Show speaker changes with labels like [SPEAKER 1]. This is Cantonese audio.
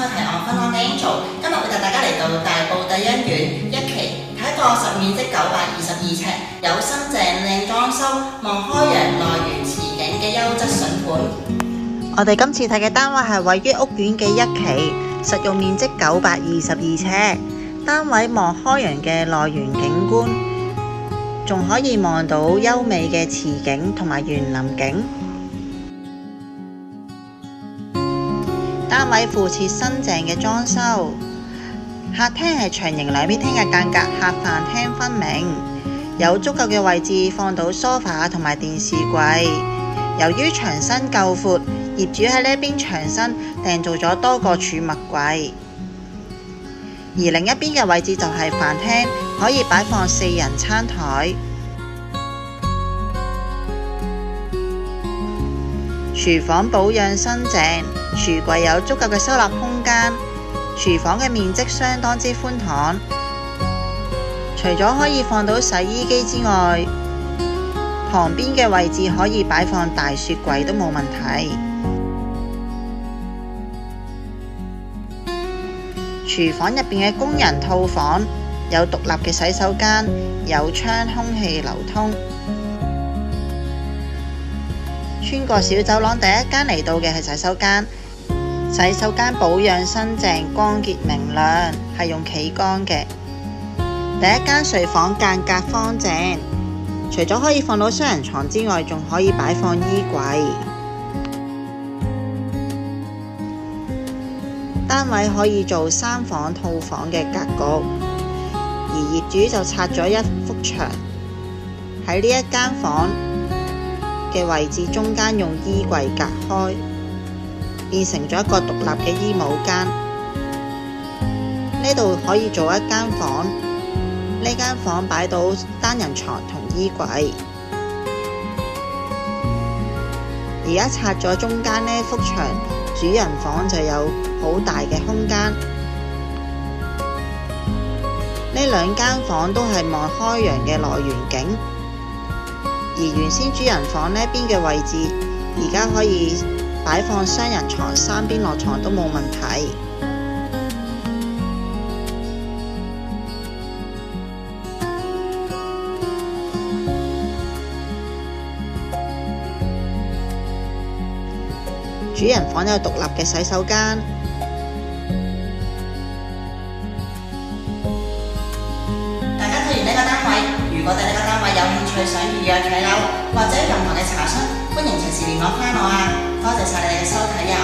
[SPEAKER 1] 開提案分享嘅 Angel， 今日會帶大家嚟到大埔第一苑1期，睇一個實面積922尺，有新淨靚裝修、望開陽內園慈景嘅優質筍盤。
[SPEAKER 2] 我哋今次睇嘅單位係位於屋苑嘅1期，實用面積922尺，單位望開陽嘅內園景觀，仲可以望到優美嘅慈景同埋園林景。單位附設新淨嘅裝修，客廳係長形兩邊廳嘅間隔，客飯廳分明，有足夠嘅位置放到梳化同埋電視櫃。由於牆身夠闊，業主喺呢一邊牆身訂做咗多個儲物櫃，而另一邊嘅位置就係飯廳，可以擺放4人餐台。廚房保養新淨，廚櫃有足夠嘅收納空間，廚房嘅面積相當之寬敞，除咗可以放到洗衣機之外，旁邊嘅位置可以擺放大雪櫃都冇問題。廚房入邊嘅工人套房有獨立嘅洗手間，有窗空氣流通。穿過小走廊，第一間嚟到嘅係洗手間。洗手間保養新淨，光潔明亮，係用企缸嘅。第一間睡房間隔方正，除咗可以放到雙人床之外，仲可以擺放衣櫃。單位可以做3房套房嘅格局，而業主就拆咗一幅牆喺呢一間房嘅位置中間，用衣櫃隔開，變成咗一個獨立嘅衣帽間。呢度可以做一間房，呢間房擺到單人床同衣櫃。而家拆咗中間呢幅牆，主人房就有好大嘅空間。呢2間房都係望開陽嘅內園景，而原先主人房呢邊嘅位置，而家可以擺放雙人床，3邊落床都冇問題。主人房有獨立嘅洗手間。
[SPEAKER 1] 大家睇完呢個單位，如果對呢個單位有興趣，想預約睇樓或者任何嘅查詢，歡迎隨時聯絡返我啊！多謝晒你哋嘅收睇啊！